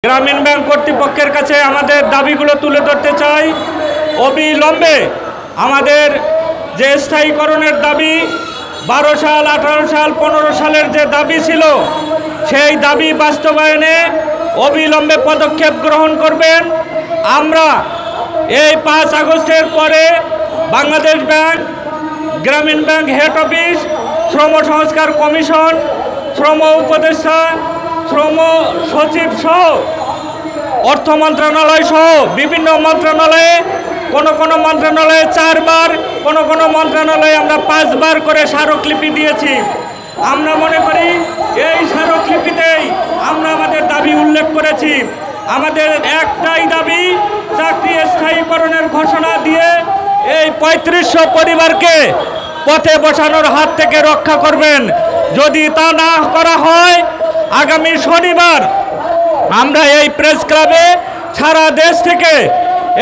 গ্রামীণ ব্যাংক কর্তৃপক্ষের কাছে আমাদের দাবিগুলো তুলে ধরতে চাই। অবিলম্বে আমাদের যে স্থায়ীকরণের দাবি 12 সাল 18 সাল 15 সালের যে দাবি ছিল সেই দাবি বাস্তবায়নে অবিলম্বে পদক্ষেপ গ্রহণ করবেন। আমরা এই 5 আগস্টের পরে বাংলাদেশ ব্যাংক, গ্রামীণ ব্যাংক হেড অফিস, শ্রম সংস্কার কমিশন, শ্রম উপদেষ্টা, শ্রম সচিব সহ অর্থ মন্ত্রণালয় সহ বিভিন্ন মন্ত্রণালয়ে কোনো মন্ত্রণালয়ে 4 বার, কোনো মন্ত্রণালয়ে আমরা 5 বার করে স্মারকলিপি দিয়েছি। আমরা মনে করি এই স্মারকলিপিতেই আমরা আমাদের দাবি উল্লেখ করেছি। আমাদের একটাই দাবি, চাকরি স্থায়ীকরণের ঘোষণা দিয়ে এই 3500 পরিবারকে পথে বসানোর হাত থেকে রক্ষা করবেন। যদি তা না করা হয়, আগামী শনিবার আমরা এই প্রেস ক্লাবে সারা দেশ থেকে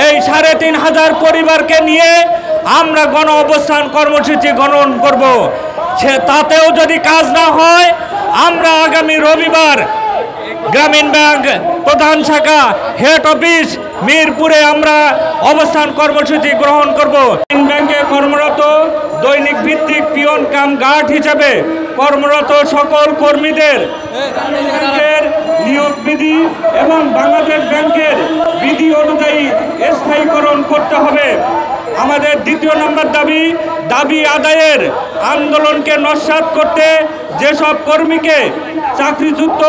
এই 3500 পরিবারকে নিয়ে আমরা গণ অবস্থান কর্মসূচি গ্রহণ করব। তাতেও যদি কাজ না হয়, আমরা আগামী রবিবার গ্রামীণ ব্যাংক প্রধান শাখা হেড অফিস মিরপুরে আমরা অবস্থান কর্মসূচি গ্রহণ করব। গ্রামীণ ব্যাংকে কর্মরত দৈনিক ভিত্তিক পিয়ন কাম গার্ড হিসাবে কর্মরত সকল কর্মীদের নিয়োগ বিধি এবং বাংলাদেশ ব্যাংকের বিধি অনুযায়ী স্থায়ীকরণ করতে হবে। আমাদের দ্বিতীয় নম্বর দাবি আদায়ের আন্দোলনকে নস্যাৎ করতে যেসব কর্মীকে চাকরিচ্যুত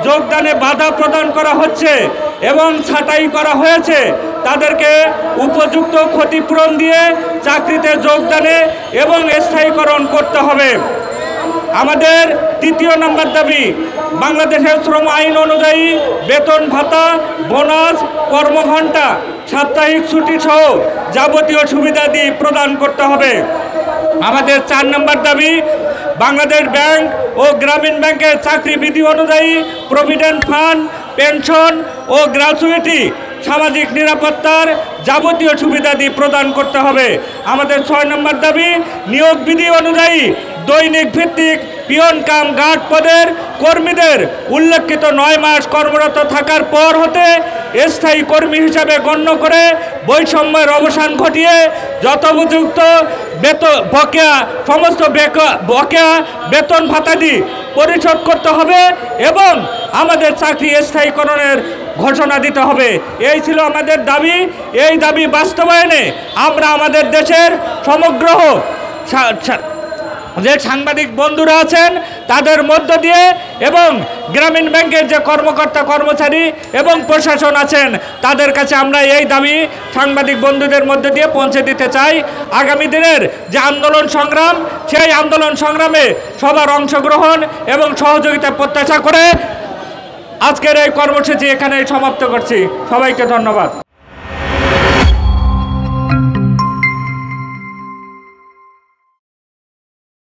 যোগদানে বাধা প্রদান করা হচ্ছে এবং ছাঁটাই করা হয়েছে, তাদেরকে উপযুক্ত ক্ষতিপূরণ দিয়ে চাকরিতে যোগদানে এবং স্থায়ীকরণ করতে হবে। আমাদের তৃতীয় নম্বর দাবি, বাংলাদেশের শ্রম আইন অনুযায়ী বেতন ভাতা, বোনাস, কর্মঘণ্টা, সাপ্তাহিক ছুটি সহ যাবতীয় সুবিধাদি প্রদান করতে হবে। আমাদের 4 নম্বর দাবি, বাংলাদেশ ব্যাংক ও গ্রামীণ ব্যাংকের চাকরি বিধি অনুযায়ী প্রভিডেন্ট ফান্ড, পেনশন ও গ্র্যাচুইটি, সামাজিক নিরাপত্তার যাবতীয় সুবিধাদি প্রদান করতে হবে। আমাদের 6 নম্বর দাবি, নিয়োগ বিধি অনুযায়ী দৈনিক ভিত্তিক পিয়ন কাম গার্ড পদের কর্মীদের উল্লেখিত 9 মাস কর্মরত থাকার পর হতে স্থায়ী কর্মী হিসাবে গণ্য করে বৈষম্যের অবসান ঘটিয়ে যথোপযুক্ত সমস্ত বকেয়া বেতন ভাতাদি পরিশোধ করতে হবে এবং আমাদের চাকরি স্থায়ীকরণের ঘোষণা দিতে হবে। এই ছিল আমাদের দাবি। এই দাবি বাস্তবায়নে আমরা আমাদের দেশের সমগ্র যে সাংবাদিক বন্ধুরা আছেন তাদের মধ্য দিয়ে এবং গ্রামীণ ব্যাংকের যে কর্মকর্তা কর্মচারী এবং প্রশাসন আছেন তাদের কাছে আমরা এই দাবি সাংবাদিক বন্ধুদের মধ্য দিয়ে পৌঁছে দিতে চাই। আগামী দিনের যে আন্দোলন সংগ্রাম, সেই আন্দোলন সংগ্রামে সবার অংশগ্রহণ এবং সহযোগিতা প্রত্যাশা করে আজকের এই কর্মসূচি এখানে সমাপ্ত করছি। সবাইকে ধন্যবাদ।